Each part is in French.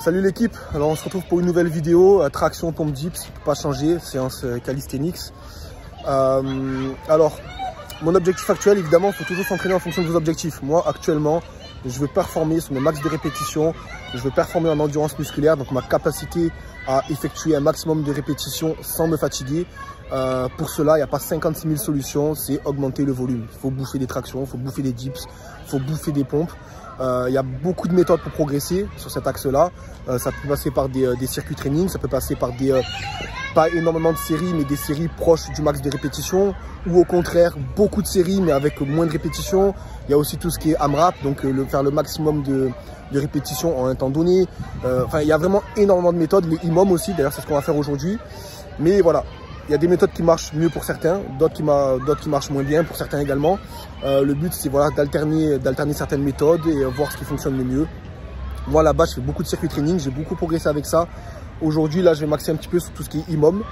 Salut l'équipe, alors on se retrouve pour une nouvelle vidéo, traction, pompe dips, pas changer, séance calisthenics. Alors, mon objectif actuel, évidemment, il faut toujours s'entraîner en fonction de vos objectifs. Moi, actuellement, je veux performer sur mes max de répétitions, je veux performer en endurance musculaire, donc ma capacité à effectuer un maximum de répétitions sans me fatiguer. Pour cela, il n'y a pas 56 000 solutions, c'est augmenter le volume. Il faut bouffer des tractions, il faut bouffer des dips, il faut bouffer des pompes. Il y a beaucoup de méthodes pour progresser sur cet axe-là. Ça peut passer par des circuits training, ça peut passer par pas énormément de séries, mais des séries proches du max de répétition, ou au contraire, beaucoup de séries, mais avec moins de répétitions. Il y a aussi tout ce qui est AMRAP, donc faire le maximum de répétitions en un temps donné. Enfin, il y a vraiment énormément de méthodes, les IMOM aussi, d'ailleurs, c'est ce qu'on va faire aujourd'hui. Mais voilà, il y a des méthodes qui marchent mieux pour certains, d'autres qui marchent moins bien pour certains également. Le but, c'est voilà, d'alterner certaines méthodes et voir ce qui fonctionne le mieux. Moi, là-bas, je fais beaucoup de circuits training, j'ai beaucoup progressé avec ça. Aujourd'hui, là, je vais m'axer un petit peu sur tout ce qui est IMOM.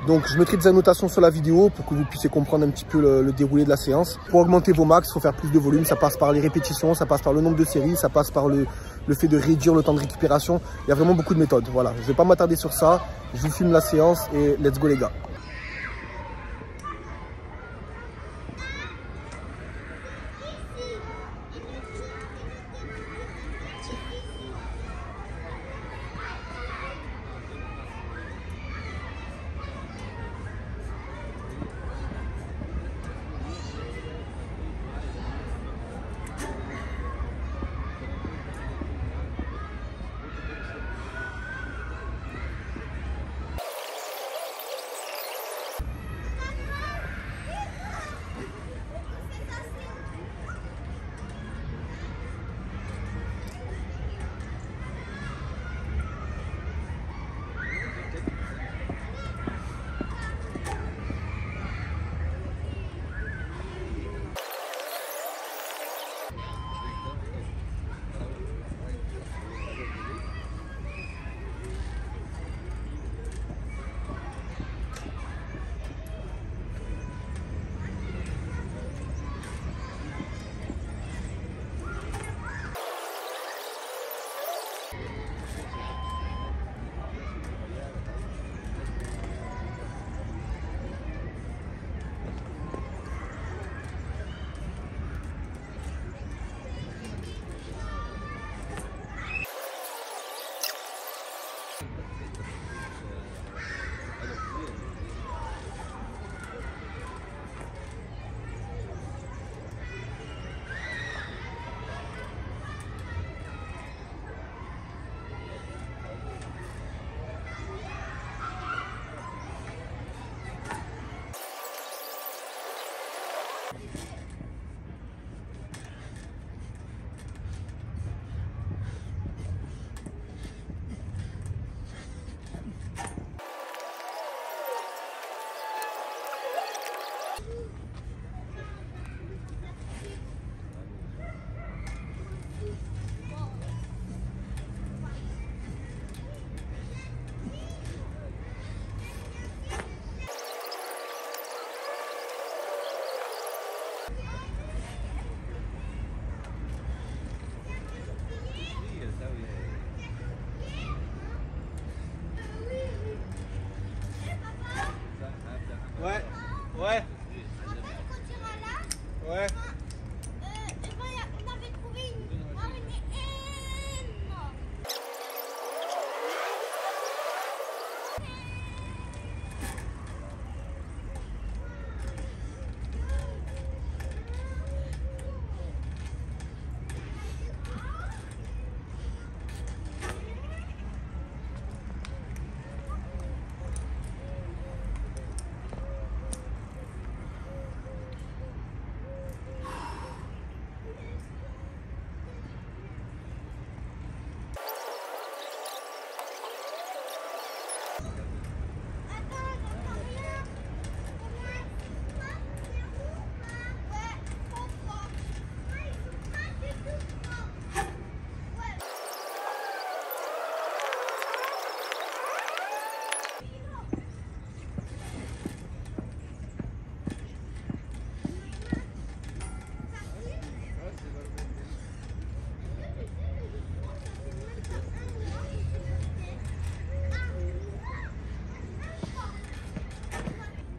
Donc, je mettrai des annotations sur la vidéo pour que vous puissiez comprendre un petit peu le déroulé de la séance. Pour augmenter vos max, il faut faire plus de volume. Ça passe par les répétitions, ça passe par le nombre de séries, ça passe par le fait de réduire le temps de récupération. Il y a vraiment beaucoup de méthodes. Voilà, je ne vais pas m'attarder sur ça. Je vous filme la séance et let's go les gars.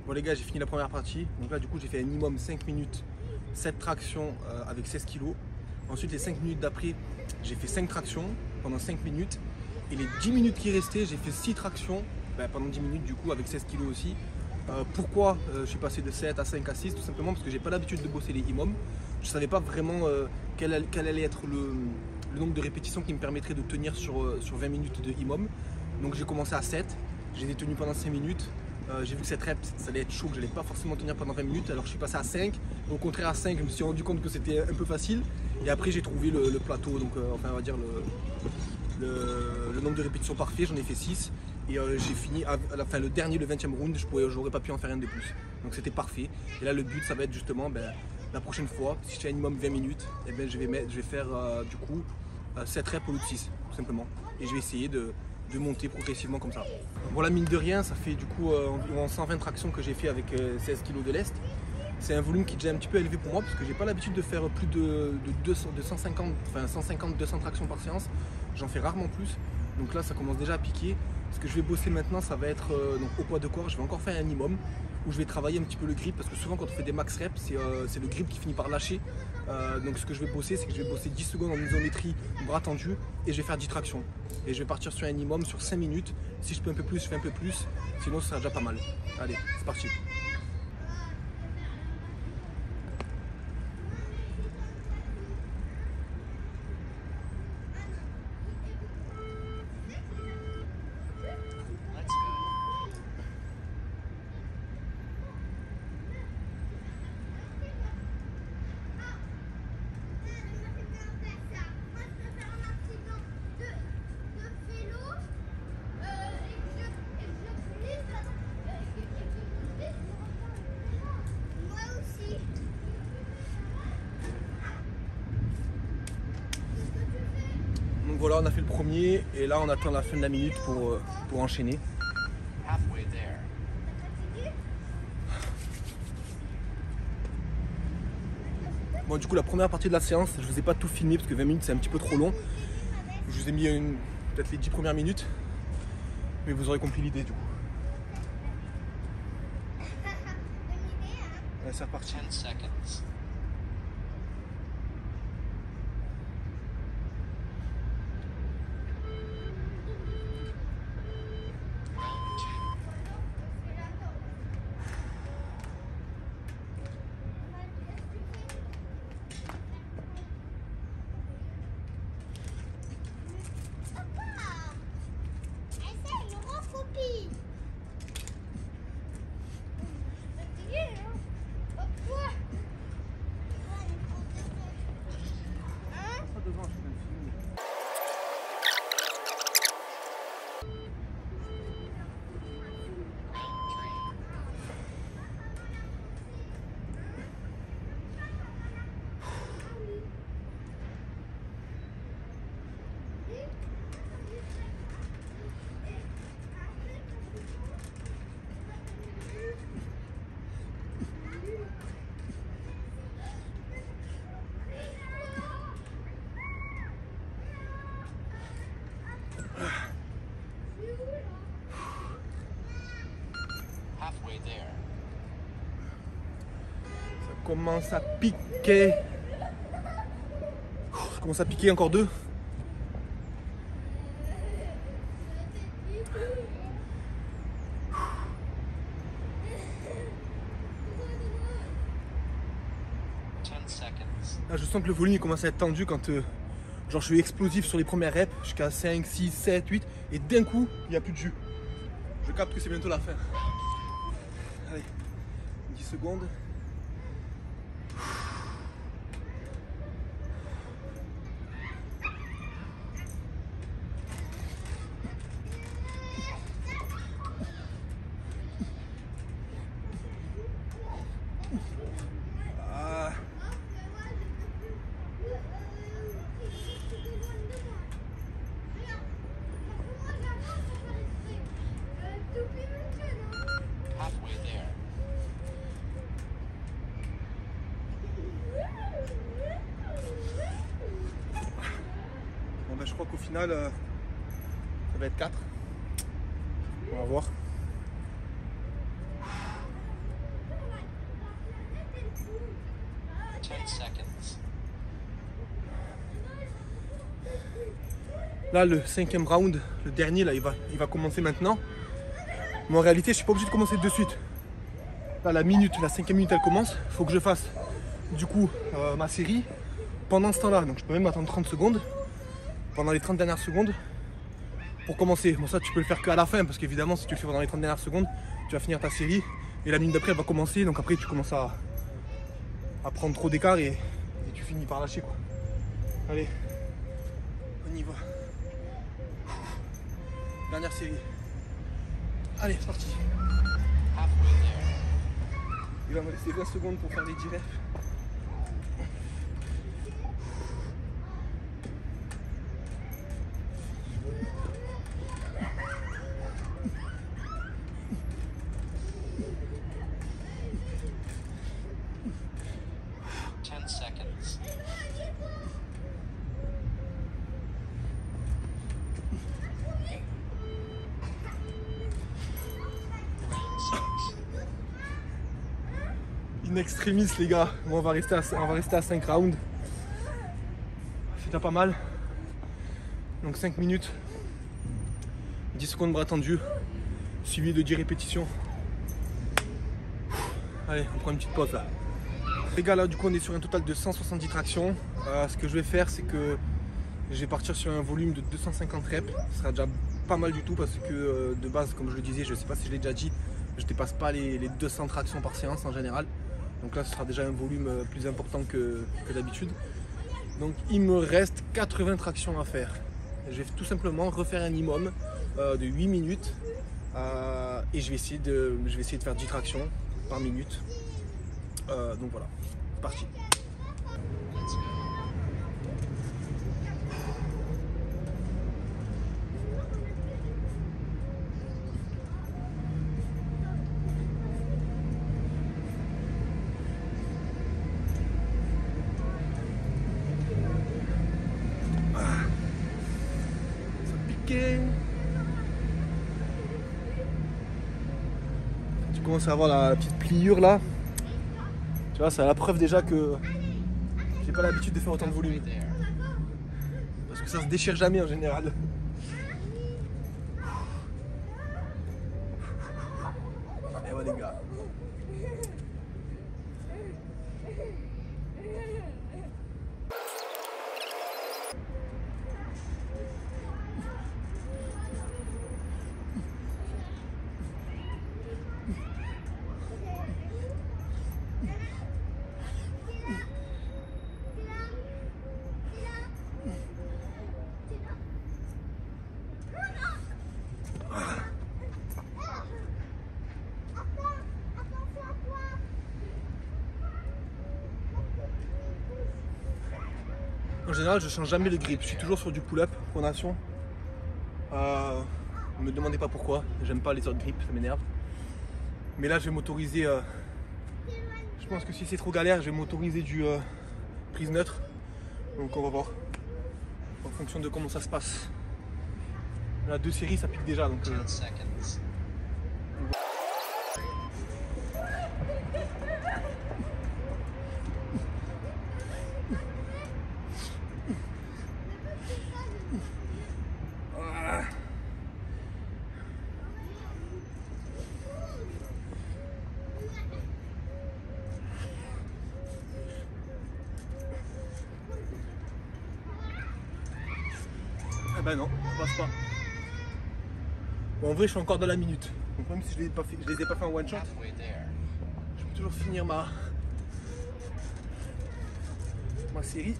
Bon les gars, j'ai fini la première partie. Donc là du coup j'ai fait un minimum 5 minutes, 7 tractions avec 16 kg. Ensuite les 5 minutes d'après, j'ai fait 5 tractions pendant 5 minutes. Et les 10 minutes qui restaient, j'ai fait 6 tractions pendant 10 minutes du coup avec 16 kg aussi. Pourquoi je suis passé de 7 à 5 à 6? Tout simplement parce que j'ai pas l'habitude de bosser les IMOM. Je savais pas vraiment quel allait être le nombre de répétitions qui me permettrait de tenir sur 20 minutes de IMOM. Donc j'ai commencé à 7, j'ai tenu pendant 5 minutes. J'ai vu que cette rep, ça allait être chaud, que je n'allais pas forcément tenir pendant 20 minutes. Alors je suis passé à 5. Au contraire à 5, je me suis rendu compte que c'était un peu facile. Et après j'ai trouvé le plateau, donc enfin on va dire le nombre de répétitions parfait. J'en ai fait 6. Et j'ai fini à la fin, le dernier, le 20e round, j'aurais pas pu en faire un de plus. Donc c'était parfait. Et là le but ça va être justement la prochaine fois, si je fais un minimum 20 minutes, et je vais faire du coup 7 reps au lieu de 6, tout simplement. Et je vais essayer de monter progressivement comme ça. Bon là mine de rien, ça fait du coup environ 120 tractions que j'ai fait avec 16 kg de lest. C'est un volume qui est déjà un petit peu élevé pour moi parce que j'ai pas l'habitude de faire plus de 150-200 tractions par séance. J'en fais rarement plus. Donc là ça commence déjà à piquer. Ce que je vais bosser maintenant, ça va être donc au poids de corps. Je vais encore faire un minimum où je vais travailler un petit peu le grip parce que souvent quand on fait des max reps, c'est le grip qui finit par lâcher. Donc ce que je vais bosser, c'est que je vais bosser 10 secondes en isométrie, bras tendus, et je vais faire 10 tractions. Et je vais partir sur un minimum sur 5 minutes. Si je peux un peu plus, je fais un peu plus. Sinon ce sera déjà pas mal. Allez, c'est parti. Donc voilà, on a fait le premier et là on attend la fin de la minute pour enchaîner. Bon du coup la première partie de la séance, je vous ai pas tout filmé parce que 20 minutes c'est un petit peu trop long. Je vous ai mis peut-être les 10 premières minutes, mais vous aurez compris l'idée du coup. Allez, c'est reparti. 10 seconds. Ça commence à piquer. Ça commence à piquer, encore 2. Là, je sens que le volume commence à être tendu quand genre je suis explosif sur les premières reps jusqu'à 5, 6, 7, 8 et d'un coup il n'y a plus de jus. Je capte que c'est bientôt la fin. Allez, 10 secondes. Je crois qu'au final, ça va être 4. On va voir. Là, le 5e round, le dernier, là, il va commencer maintenant. Mais en réalité, je suis pas obligé de commencer de suite. Là, la 5e minute, elle commence. Il faut que je fasse du coup ma série pendant ce temps-là. Donc je peux même attendre 30 secondes, pendant les 30 dernières secondes, pour commencer. Bon, ça, tu peux le faire qu'à la fin, parce qu'évidemment, si tu le fais pendant les 30 dernières secondes, tu vas finir ta série. Et la minute d'après, elle va commencer. Donc après, tu commences à prendre trop d'écart et tu finis par lâcher, quoi. Allez, on y va. Dernière série. Allez, c'est parti. Il va me rester 20 secondes pour faire les 10 reps. In extremis, les gars. Bon, on va rester à 5 rounds. C'est déjà pas mal. Donc 5 minutes, 10 secondes bras tendus, suivi de 10 répétitions. Allez, on prend une petite pause là. Les gars, là du coup on est sur un total de 170 tractions. Ce que je vais faire, c'est que je vais partir sur un volume de 250 reps. Ce sera déjà pas mal du tout parce que de base, comme je le disais, je sais pas si je l'ai déjà dit, je dépasse pas les 200 tractions par séance en général. Donc là, ce sera déjà un volume plus important que d'habitude. Donc il me reste 80 tractions à faire. Je vais tout simplement refaire un minimum de 8 minutes et je vais essayer de faire 10 tractions par minute. Donc voilà, c'est parti. Tu commences à avoir la petite pliure là. Tu vois, c'est la preuve déjà que j'ai pas l'habitude de faire autant de volume. Parce que ça se déchire jamais en général. Et ouais les gars. En général, je change jamais le grip. Je suis toujours sur du pull-up, pronation. Ne me demandez pas pourquoi. J'aime pas les autres grips, ça m'énerve. Mais là, je vais m'autoriser. Je pense que si c'est trop galère, je vais m'autoriser du prise neutre. Donc on va voir. En fonction de comment ça se passe. Là, 2 séries, ça pique déjà. Donc, ben non, ça passe pas. Bon, en vrai, je suis encore dans la minute. Donc même si je les ai pas fait en one shot, je peux toujours finir ma série.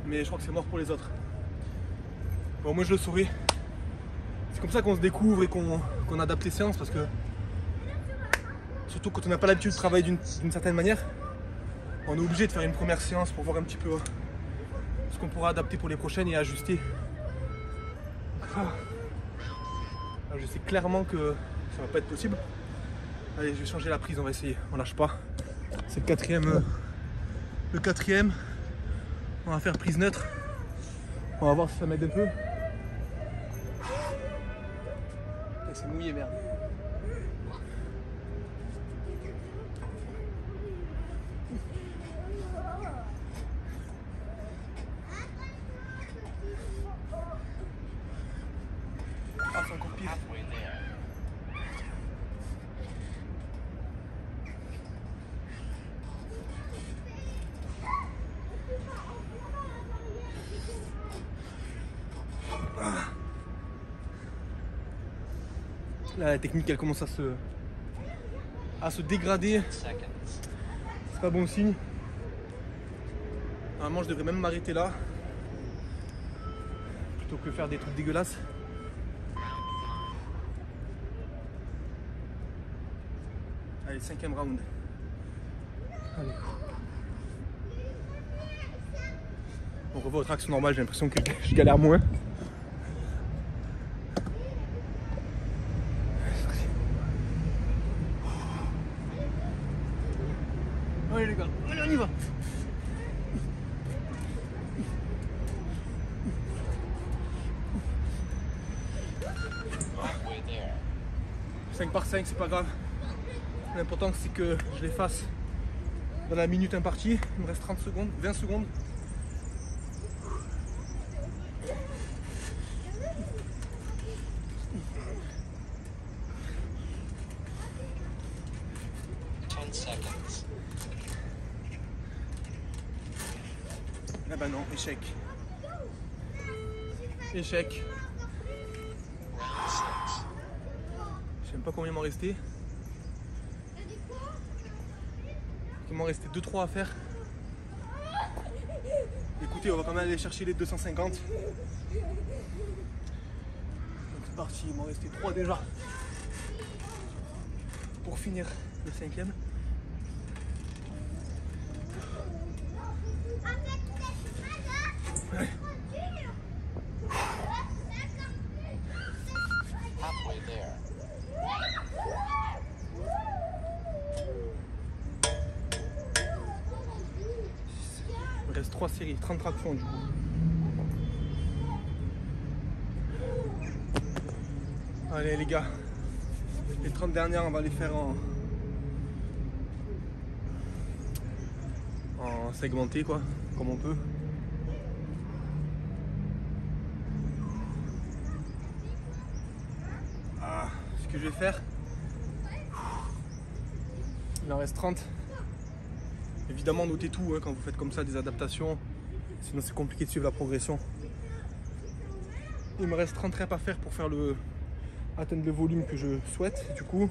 Mais je crois que c'est mort pour les autres. Bon, moi je le saurai. C'est comme ça qu'on se découvre et qu'on adapte les séances, parce que surtout quand on n'a pas l'habitude de travailler d'une certaine manière, on est obligé de faire une première séance pour voir un petit peu ce qu'on pourra adapter pour les prochaines et ajuster. Alors, je sais clairement que ça va pas être possible. Allez, je vais changer la prise, on va essayer, on lâche pas. C'est le quatrième. On va faire prise neutre. On va voir si ça m'aide un peu. C'est mouillé, merde. objectif. Là, la technique, elle commence à se dégrader. C'est pas bon signe. Normalement, je devrais même m'arrêter là plutôt que faire des trucs dégueulasses. Allez, 5e round. Allez. On revoit aux tractions normales, j'ai l'impression que je galère moins. Allez les gars, allez on y va. « 5 par 5, c'est pas grave. L'important c'est que je les fasse dans la minute impartie. Il me reste 30 secondes, 20 secondes. Ah bah non, échec. Échec. Je sais même pas combien il m'en restait. Il m'en restait 2-3 à faire. Écoutez, on va quand même aller chercher les 250. Donc c'est parti, il m'en restait 3 déjà. Pour finir le 5e. Ouais. Il me reste 3 séries, 30 tractions du coup. Allez les gars, les 30 dernières on va les faire en segmenté quoi, comme on peut. Ce que je vais faire, il en reste 30. Évidemment notez tout hein, quand vous faites comme ça des adaptations, sinon c'est compliqué de suivre la progression. Il me reste 30 reps à faire pour faire atteindre le volume que je souhaite. Du coup,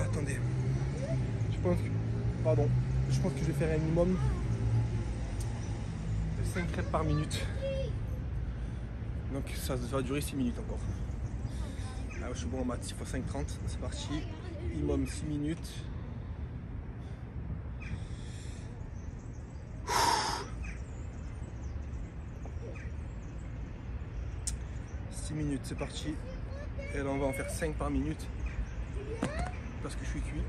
attendez, je pense que je vais faire un minimum de 5 reps par minute. Donc ça va durer 6 minutes encore. Ah, je suis bon en maths, 6 x 5, 30, c'est parti. Minimum 6 minutes. C'est parti. Et là on va en faire 5 par minute. Parce que je suis cuit.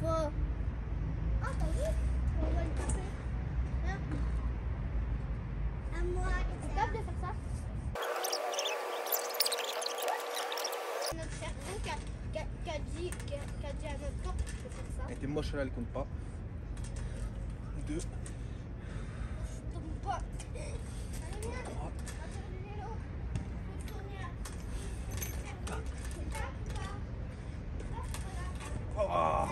Pas. Ah, t'as vu? On va le taper. Là. À moi. C'est capable de faire ça? Notre cerveau qui a dit à notre corps de faire ça. Elle était moche là, elle compte pas. 2. Tombe pas. Allez, viens. On va faire du vélo. Faut tourner. Oh.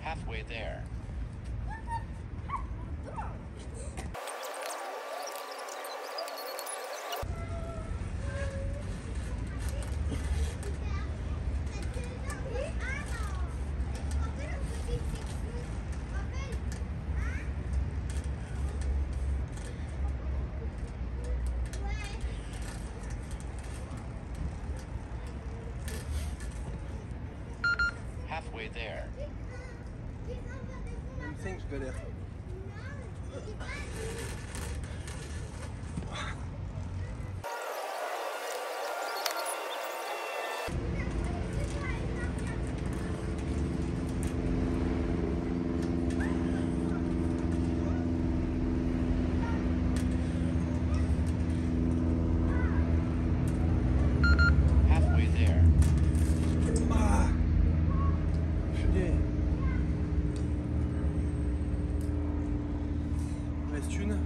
Halfway there. galère. Halfway there. Ah, putain. Il reste une.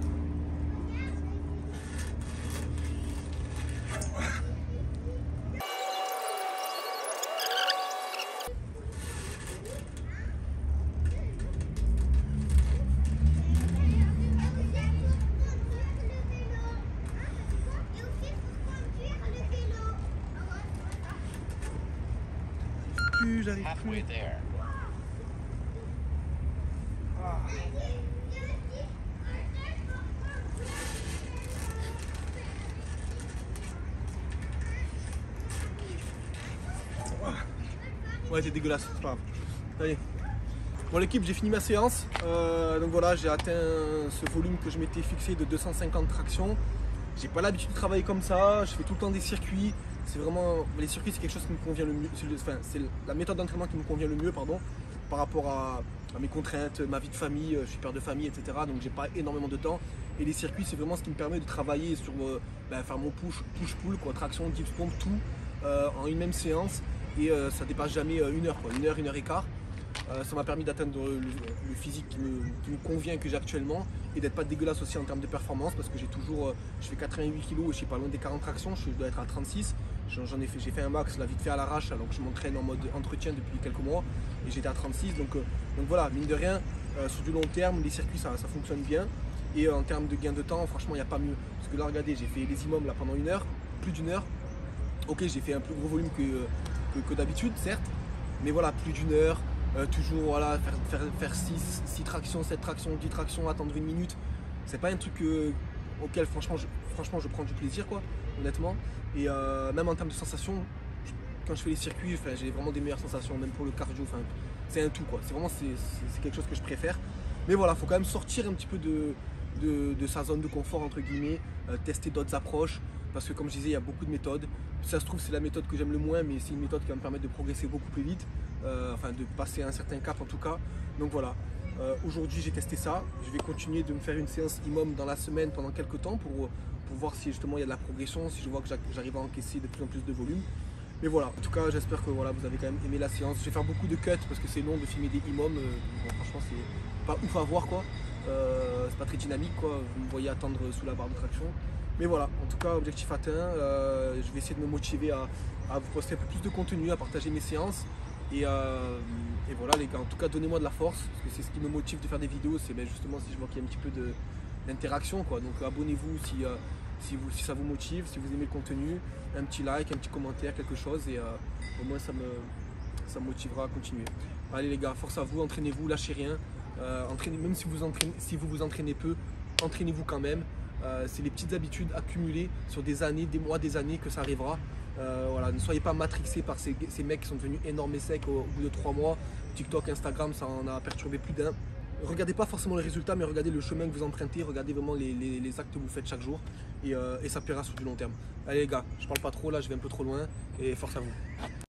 Plus, j'arrive Halfway plus. there. Ah. Ouais, c'est dégueulasse, c'est pas grave. Allez. Bon, l'équipe, j'ai fini ma séance. Donc voilà, j'ai atteint ce volume que je m'étais fixé de 250 tractions. J'ai pas l'habitude de travailler comme ça. Je fais tout le temps des circuits. C'est vraiment, les circuits, c'est quelque chose qui me convient le mieux. Enfin, c'est la méthode d'entraînement qui me convient le mieux, pardon, par rapport à mes contraintes, ma vie de famille. Je suis père de famille, etc. Donc j'ai pas énormément de temps. Et les circuits, c'est vraiment ce qui me permet de travailler sur faire mon push-pull, quoi, traction, dips, pompe, tout en une même séance. Et ça dépasse jamais 1 heure, quoi, 1 heure, 1 heure et quart. Ça m'a permis d'atteindre le physique qui me convient, que j'ai actuellement, et d'être pas dégueulasse aussi en termes de performance, parce que j'ai toujours, je fais 88 kg et je suis pas loin des 40 tractions, je dois être à 36. J'ai fait un max là vite fait à l'arrache, alors que je m'entraîne en mode entretien depuis quelques mois, et j'étais à 36. Donc voilà, mine de rien, sur du long terme, les circuits ça fonctionne bien. Et en termes de gain de temps, franchement, il n'y a pas mieux. Parce que là, regardez, j'ai fait les imams là pendant 1 heure, plus d'1 heure. Ok, j'ai fait un plus gros volume que d'habitude, certes, mais voilà, plus d'1 heure. Toujours voilà, faire 6 tractions, 7 tractions, 10 tractions, attendre 1 minute. C'est pas un truc auquel franchement je prends du plaisir, quoi, honnêtement. Et même en termes de sensations, quand je fais les circuits, j'ai vraiment des meilleures sensations, même pour le cardio. C'est un tout, quoi. C'est vraiment c'est quelque chose que je préfère. Mais voilà, faut quand même sortir un petit peu de sa zone de confort, entre guillemets, tester d'autres approches. Parce que comme je disais, il y a beaucoup de méthodes. Si ça se trouve, c'est la méthode que j'aime le moins, mais c'est une méthode qui va me permettre de progresser beaucoup plus vite. Enfin de passer un certain cap en tout cas. Donc voilà, aujourd'hui j'ai testé ça. Je vais continuer de me faire une séance IMOM dans la semaine pendant quelques temps pour voir si justement il y a de la progression, si je vois que j'arrive à encaisser de plus en plus de volume. Mais voilà, en tout cas j'espère que voilà, vous avez quand même aimé la séance. Je vais faire beaucoup de cuts parce que c'est long de filmer des IMOM. Bon, franchement c'est pas ouf à voir, quoi. C'est pas très dynamique, quoi. Vous me voyez attendre sous la barre de traction. Mais voilà, en tout cas objectif atteint. Je vais essayer de me motiver à vous poster un peu plus de contenu, à partager mes séances. Et voilà les gars, en tout cas donnez-moi de la force, parce que c'est ce qui me motive de faire des vidéos, c'est justement si je vois qu'il y a un petit peu d'interaction, quoi. Donc abonnez-vous si ça vous motive, si vous aimez le contenu, un petit like, un petit commentaire, quelque chose, et au moins ça me motivera à continuer. Allez les gars, force à vous, entraînez-vous, lâchez rien, même si vous vous entraînez peu, entraînez-vous quand même. C'est les petites habitudes accumulées sur des années, des mois, des années que ça arrivera. Voilà, ne soyez pas matrixés par ces mecs qui sont devenus énormes et secs au bout de 3 mois. TikTok, Instagram, ça en a perturbé plus d'un. Regardez pas forcément les résultats, mais regardez le chemin que vous empruntez, regardez vraiment les actes que vous faites chaque jour, et ça paiera sur du long terme. Allez les gars, je parle pas trop là, je vais un peu trop loin, et force à vous.